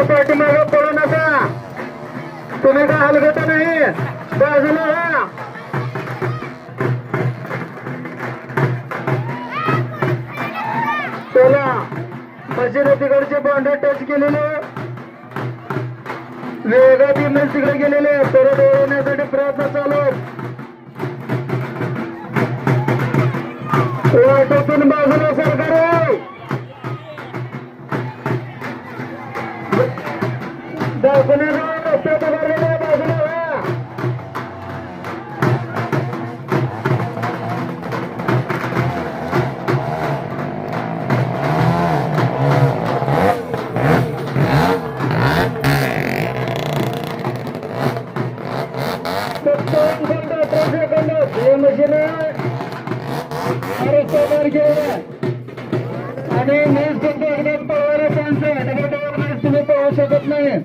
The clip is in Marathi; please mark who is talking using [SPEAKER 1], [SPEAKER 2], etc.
[SPEAKER 1] पाठीमागे पळू नका. तुम्ही काय हलगता नाही. बाजूला व्हा. चला मशीन तिकडचे बाउंड्री टच केलेले. वेगात इमेज तिकडे गेलेले. परत ओढवण्यासाठी प्रयत्न चालू. वाटेतून बाजूला सरकार दाखवण्याला रस्त्यात उभारलेल्या बाजूला व्हा. मशीन आणि मीच तुमचं एकदम पळवायला सांगतोय. तुम्ही पळवू शकत नाही.